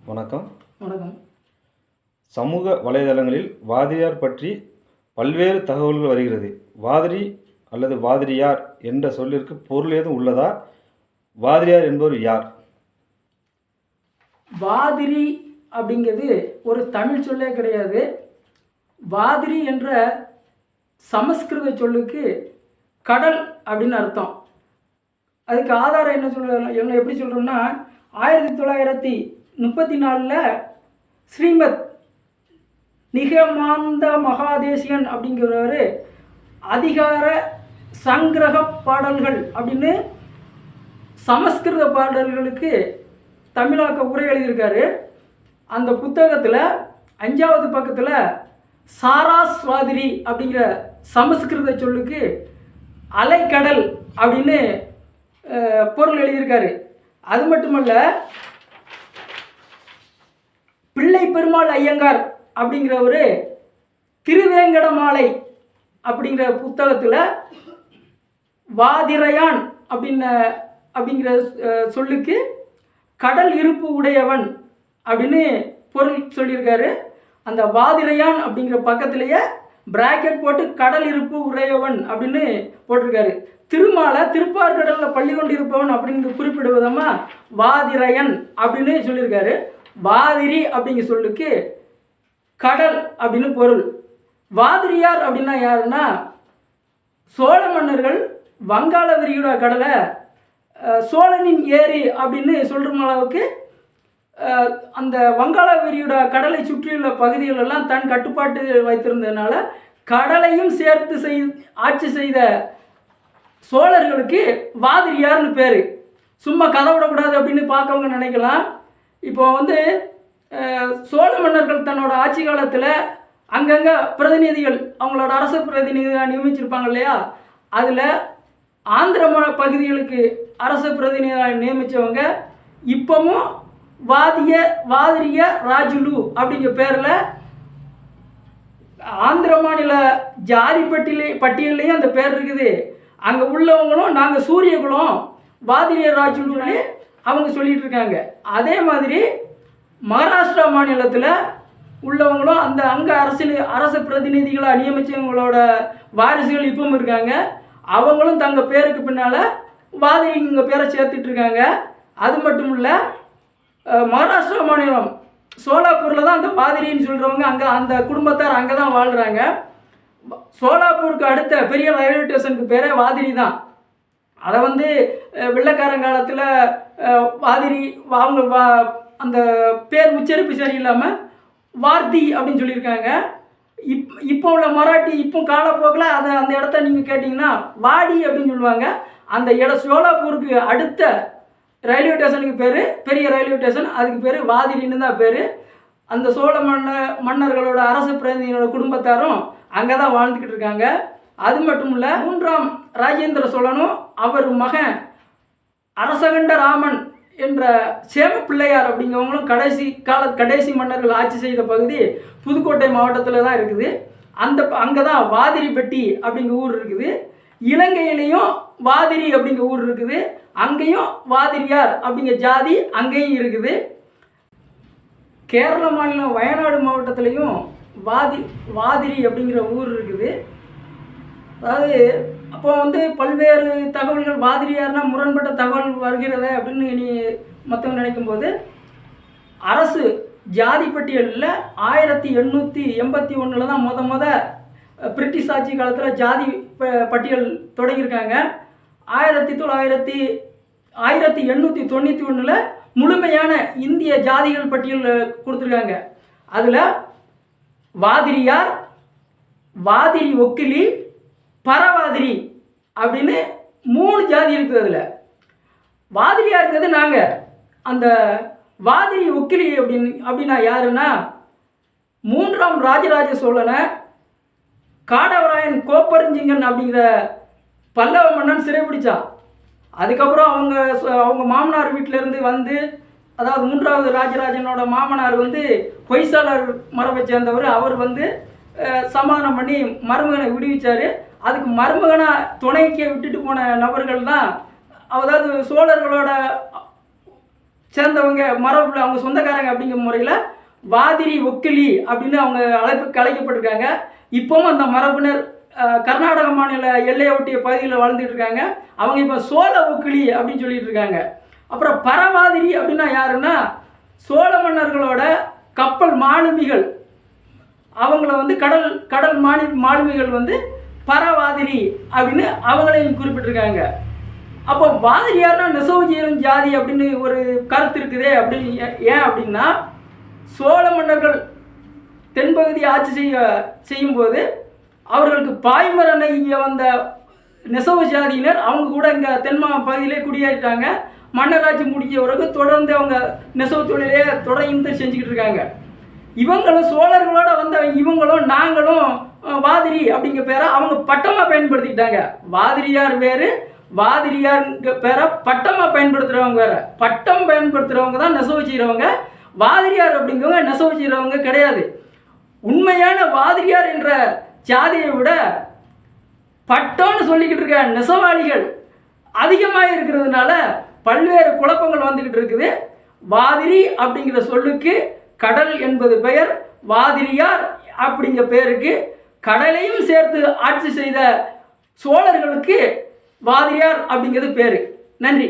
வணக்கம். வணக்கம். சமூக வலைதளங்களில் வாதிரியார் பற்றி பல்வேறு தகவல்கள் வருகிறது. வாதிரி அல்லது வாதிரியார் என்ற சொல்லிற்கு பொருள் ஏதும் உள்ளதா? வாதிரியார் என்பவர் யார்? வாதிரி அப்படிங்கிறது ஒரு தமிழ் சொல்லே கிடையாது. வாதிரி என்ற சமஸ்கிருத சொல்லுக்கு கடல் அப்படின்னு அர்த்தம். அதுக்கு ஆதாரம் என்ன எப்படி சொல்கிறோம்னா, 1934 ஸ்ரீமத் நிகமாந்த மகாதேசியன் அப்படிங்கிறவர் அதிகார சங்கிரக பாடல்கள் அப்படின்னு சமஸ்கிருத பாடல்களுக்கு தமிழாக்க உரை எழுதியிருக்காரு. அந்த புத்தகத்தில் 5வது பக்கத்தில் சாராஸ்வாதிரி அப்படிங்கிற சமஸ்கிருத சொல்லுக்கு அலைக்கடல் அப்படின்னு பொருள் எழுதியிருக்காரு. அது மட்டுமல்ல, பிள்ளை பெருமாள் ஐயங்கார் அப்படிங்கிறவர் திருவேங்கடமாலை அப்படிங்கிற புத்தகத்தில் வாதிரையான் அப்படிங்கிற சொல்லுக்கு கடல் இருப்பு உடையவன் அப்படின்னு பொருள் சொல்லியிருக்காரு. அந்த வாதிரையான் அப்படிங்கிற பக்கத்திலேயே பிராக்கெட் போட்டு கடல் இருப்பு உடையவன் அப்படின்னு போட்டிருக்காரு. திருமாலை திருப்பார்கடலில் பள்ளி கொண்டு இருப்பவன் அப்படின்னு குறிப்பிடும் விதமாக வாதிரையன் அப்படின்னு சொல்லியிருக்காரு. வாதிரி அப்படிங்கிற சொல்லுக்கு கடல் அப்படின்னு பொருள். வாதிரியார் அப்படின்னா யாருன்னா, சோழ மன்னர்கள் வங்காள விரிகுடா கடலை சோழனின் ஏரி அப்படின்னு சொல்கிற அளவுக்கு அந்த வங்காள விரிகுடா கடலை சுற்றியுள்ள பகுதிகளெல்லாம் தன் கட்டுப்பாட்டு வைத்திருந்ததுனால கடலையும் சேர்த்து ஆட்சி செய்த சோழர்களுக்கு வாதிரியார்னு பேர். சும்மா கதை விடக்கூடாது அப்படின்னு பார்க்கவங்க நினைக்கலாம். இப்போ சோழ மன்னர்கள் தன்னோட ஆட்சி காலத்தில் அங்கங்கே பிரதிநிதிகள், அவங்களோட அரசு பிரதிநிதிகள் நியமிச்சிருப்பாங்க இல்லையா, அதில் ஆந்திர பகுதிகளுக்கு அரசு பிரதிநிதியாக நியமித்தவங்க இப்போவும் வாதிரிய ராஜுலு அப்படிங்கிற பேரில் ஆந்திர மாநில ஜாதி பட்டியல்லையும் அந்த பேர் இருக்குது. அங்கே உள்ளவங்களும் நாங்கள் சூரியகுலம் வாதிரிய ராஜுலுன்னு அவங்க சொல்லிட்டு இருக்காங்க. அதே மாதிரி மகாராஷ்டிரா மாநிலத்தில் உள்ளவங்களும் அங்கே அரசு பிரதிநிதிகளாக நியமித்தவங்களோட வாரிசுகள் இப்பவும் இருக்காங்க. அவங்களும் தங்கள் பேருக்கு பின்னால் வாதிரிங்க பேரை சேர்த்துட்டு இருக்காங்க. அது மட்டும் இல்லை, மகாராஷ்டிரா மாநிலம் சோலாப்பூரில் தான் அந்த வாதிரின்னு சொல்கிறவங்க அந்த குடும்பத்தார் அங்கே தான் வாழ்கிறாங்க. சோலாப்பூருக்கு அடுத்த பெரிய ரயில்வே ஸ்டேஷனுக்கு பேரே வாதிரி தான். அதை வெள்ளைக்காரங்காலத்தில் வாதிரி அவங்க அந்த பேர் உச்சரிப்பு சரியில்லாமல் வார்த்தி அப்படின்னு சொல்லியிருக்காங்க. இப்போ உள்ள மராட்டி இப்போ காலப்போக்கில் அந்த இடத்த நீங்கள் கேட்டிங்கன்னா வாடி அப்படின்னு சொல்லுவாங்க. அந்த சோலாப்பூருக்கு அடுத்த ரயில்வே ஸ்டேஷனுக்கு பேர், பெரிய ரயில்வே ஸ்டேஷன், அதுக்கு பேர் வாதிரின்னு தான் பேர். அந்த சோழ மன்னர்களோட அரசு பிரதிநிதிகளோட குடும்பத்தாரும் அங்கே தான் வாழ்ந்துக்கிட்டு இருக்காங்க. அது மட்டும் இல்லை, 3ஆம் ராஜேந்திர சோழனும் அவர் மகன் அரசகண்ட ராமன் என்ற சேம பிள்ளையார் அப்படிங்கிறவங்களும் கடைசி மன்னர்கள் ஆட்சி செய்த பகுதி புதுக்கோட்டை மாவட்டத்தில் தான் இருக்குது. அங்கே தான் வாதிரிப்பட்டி அப்படிங்கிற ஊர் இருக்குது. இலங்கையிலையும் வாதிரி அப்படிங்கிற ஊர் இருக்குது. அங்கேயும் வாதிரியார் அப்படிங்கிற ஜாதி அங்கேயும் இருக்குது. கேரள மாநிலம் வயநாடு மாவட்டத்திலையும் வாதிரி அப்படிங்கிற ஊர் இருக்குது. அதாவது அப்போ பல்வேறு தகவல்கள் வாதிரியார்னா முரண்பட்ட தகவல் வருகிறது அப்படின்னு மற்றவங்க நினைக்கும்போது, அரசு ஜாதி பட்டியலில் 1881 தான் முத பிரிட்டிஷ் ஆட்சி காலத்தில் ஜாதி பட்டியல் தொடங்கியிருக்காங்க. 1891 முழுமையான இந்திய ஜாதிகள் பட்டியல் கொடுத்துருக்காங்க. அதில் வாதிரியார், வாதிரி ஒக்கிலி, பரவாதிரி அப்படின்னு 3 ஜாதி இருக்குது. அதில் வாதிரியாக இருக்கிறது நாங்கள். அந்த வாதிரி ஒக்கிலி அப்படின்னா யாருன்னா, 3ஆம் ராஜராஜ சோழனை காடவராயன் கோப்பரஞ்சிங்கன் அப்படிங்கிற பல்லவ மன்னன் சிறைப்பிடிச்சான். அதுக்கப்புறம் அவங்க மாமனார் வீட்டிலேருந்து அதாவது 3வது ராஜராஜனோட மாமனார் பொய்சாளர் மரபை சேர்ந்தவர். அவர் சமாதானம் பண்ணி மருமகனை விடுவிச்சார். அதுக்கு மருமகனாக துணைக்கு விட்டுட்டு போன நபர்கள் தான், அதாவது சோழர்களோட சேர்ந்தவங்க மரபுல அவங்க சொந்தக்காரங்க அப்படிங்கிற முறையில் வாதிரி ஒக்கிலி அப்படின்னு அவங்க அழைக்கப்பட்டிருக்காங்க. இப்போவும் அந்த மரபினர் கர்நாடக மாநில எல்லையை ஒட்டிய பகுதியில் வாழ்ந்துட்டு இருக்காங்க. அவங்க இப்போ சோழ ஒக்கிலி அப்படின்னு சொல்லிட்டு இருக்காங்க. அப்புறம் பரவாதிரி அப்படின்னா யாருன்னா சோழ மன்னர்களோட கப்பல் மாலுமிகள், அவங்கள வந்து கடல் மாலுமிகள் வந்து பரவாதிரி அப்படின்னு அவங்களையும் குறிப்பிட்டிருக்காங்க. அப்போ வாதிரியார்னா நெசவுஜீரன் ஜாதி அப்படின்னு ஒரு கருத்து இருக்குதே அப்படின்னு ஏன் அப்படின்னா சோழ மன்னர்கள் தென்பகுதி ஆட்சி செய்யும்போது அவர்களுக்கு பாய்மர நெய்ய வந்த நெசவு ஜாதியினர் அவங்க கூட இங்கே தென்மா பகுதியிலே குடியேறிட்டாங்க. மன்னராட்சி முடிஞ்ச பிறகு தொடர்ந்து அவங்க நெசவு தொழிலே தொடர்ந்து செஞ்சுக்கிட்டு இருக்காங்க. இவங்களும் சோழர்களோட வந்த இவங்களும் நாங்களும் வாதிரி அப்படிங்கிற பேரை அவங்க பட்டமாக பயன்படுத்திக்கிட்டாங்க. வாதிரியார் வேறு, வாதிரியார்ங்க பேரை பட்டமாக பயன்படுத்துகிறவங்க வேறு. பட்டம் பயன்படுத்துகிறவங்க தான் நெசவு செய்கிறவங்க. வாதிரியார் அப்படிங்கிறவங்க நெசவு செய்கிறவங்க கிடையாது. உண்மையான வாதிரியார் என்ற ஜாதியை விட பட்டம்னு சொல்லிக்கிட்டு இருக்க நெசவாளிகள் அதிகமாக இருக்கிறதுனால பல்வேறு குழப்பங்கள் வந்துக்கிட்டு இருக்குது. வாதிரி அப்படிங்கிற சொல்லுக்கு கடல் என்பது பெயர், வாதிரியார் அப்படிங்கிற பேருக்கு கடலையும் சேர்த்து ஆட்சி செய்த சோழர்களுக்கு வாதிரியார் அப்படிங்கிறது பேர். நன்றி.